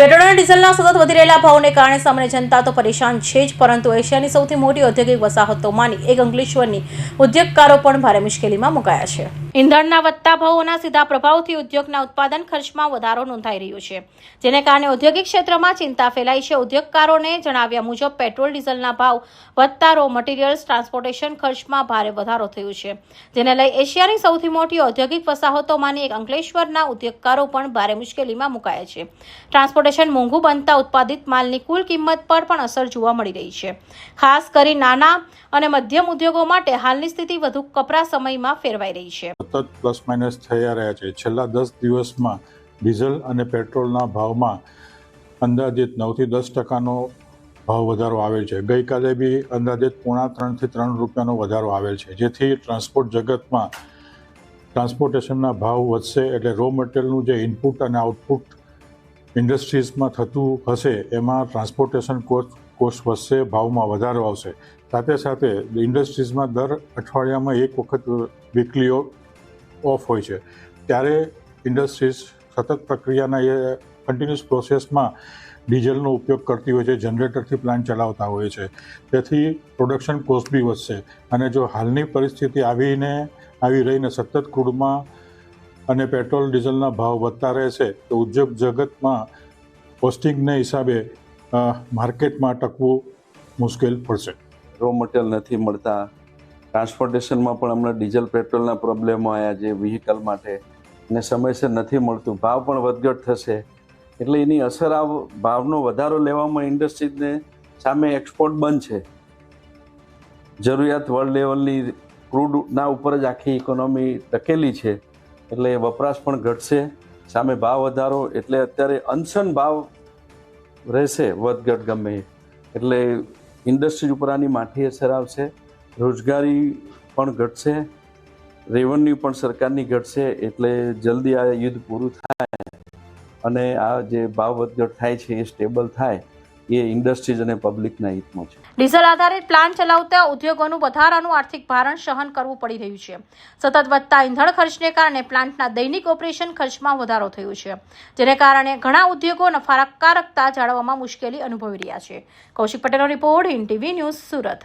Petrol અને ડીઝલના સતત વધી રહેલા ભાવને કારણે સામાન્ય જનતા તો પરેશાન છે જ, પરંતુ એશિયાની સૌથી મોટી ઔદ્યોગિક વસાહતોમાંની એક અંકલેશ્વરની ઉદ્યોગકારો પણ ભારે મુશ્કેલીમાં મુકાયા છે. ઈંધણના વધતા ભાવોના સીધા પ્રભાવથી ઉદ્યોગના ઉત્પાદન ખર્ચમાં વધારો નોંધાઈ રહ્યો છે, જેને કારણે ઔદ્યોગિક ક્ષેત્રમાં ચિંતા ફેલાઈ છે. ઉદ્યોગકારોને જણાવ્યા મુજબ પેટ્રોલ ડીઝલના ભાવ વધતા રો મટીરીયલ્સ ટ્રાન્સપોર્ટેશન ખર્ચમાં ભારે વધારો થયો છે, જેને લઈ એશિયાની સૌથી મોટી ઔદ્યોગિક વસાહતોમાંની એક અંકલેશ્વરના ઉદ્યોગકારો પણ ભારે મુશ્કેલીમાં મુકાયા છે. ટ્રાન્સપોર્ટેશન મોંઘું બનતા ઉત્પાદિત માલની કુલ કિંમત પર પણ અસર જોવા મળી રહી છે. ખાસ કરી નાના અને મધ્યમ ઉદ્યોગો માટે હાલની સ્થિતિ વધુ કપરા સમયમાં ફેરવાઈ રહી છે. સતત પ્લસ માઇનસ થયા રહ્યા છે. છેલ્લા 10 દિવસમાં ડીઝલ અને પેટ્રોલના ભાવમાં અંદાજિત 9 થી 10% ભાવ વધારો આવેલ છે. ગઈકાલે બી અંદાજિત 2.5 થી 3 રૂપિયાનો વધારો આવેલ છે, જેથી ટ્રાન્સપોર્ટ જગતમાં ટ્રાન્સપોર્ટેશનના ભાવ વધશે એટલે રો મટીરિયલનું જે ઇનપુટ અને આઉટપુટ ઇન્ડસ્ટ્રીઝમાં થતું હશે એમાં ટ્રાન્સપોર્ટેશન કોસ્ટ વધશે, ભાવમાં વધારો આવશે. સાથે સાથે ઇન્ડસ્ટ્રીઝમાં દર અઠવાડિયામાં એક વખત વીકલી ઓફ હોય છે, ત્યારે ઇન્ડસ્ટ્રીઝ સતત પ્રક્રિયાના એ કન્ટિન્યુઅસ પ્રોસેસમાં ડીઝલનો ઉપયોગ કરતી હોય છે, જનરેટરથી પ્લાન્ટ ચલાવતા હોય છે, તેથી પ્રોડક્શન કોસ્ટ બી વધશે. અને જો હાલની પરિસ્થિતિ આવી રહીને સતત ક્રૂડમાં અને પેટ્રોલ ડીઝલના ભાવ વધતા રહેશે તો ઉદ્યોગ જગતમાં કોસ્ટિંગને હિસાબે માર્કેટમાં ટકવું મુશ્કેલ પડશે. રો મટીરિયલ નથી મળતા, ટ્રાન્સપોર્ટેશનમાં પણ હમણાં ડીઝલ પેટ્રોલના પ્રોબ્લેમો આવ્યા છે વ્હીકલ માટે, અને સમયસર નથી મળતું, ભાવ પણ વધઘટ થશે. એટલે એની અસર આ ભાવનો વધારો લેવામાં ઇન્ડસ્ટ્રીઝને સામે એક્સપોર્ટ બંધ છે. જરૂરિયાત વર્લ્ડ લેવલની ક્રૂડના ઉપર જ આખી ઇકોનોમી ટકેલી છે, એટલે વપરાશ પણ ઘટશે, સામે ભાવ વધારો, એટલે અત્યારે અનશન ભાવ રહેશે વધઘટ ગમે. એટલે ઇન્ડસ્ટ્રી ઉપર આની માઠી અસર આવશે, રોજગારી પણ ઘટશે, રેવન્યુ પણ સરકારની ઘટશે. એટલે જલ્દી આ યુદ્ધ પૂરું થાય અને આ જે ભાવ વધઘટ થાય છે એ સ્ટેબલ થાય એ ઇન્ડસ્ટ્રીઝ અને પબ્લિકના હિતમાં છે. ડીઝલ આધારિત પ્લાન્ટ ચલાવતા ઉદ્યોગોનું વધારાનું આર્થિક ભારણ સહન કરવું પડી રહ્યું છે. સતત વધતા ઇંધણ ખર્ચને કારણે પ્લાન્ટના દૈનિક ઓપરેશન ખર્ચમાં વધારો થયો છે, જેને કારણે ઘણા ઉદ્યોગો નફાકારકતા જાળવવામાં મુશ્કેલી અનુભવી રહ્યા છે. કૌશિક પટેલનો report, Hind TV news, Surat.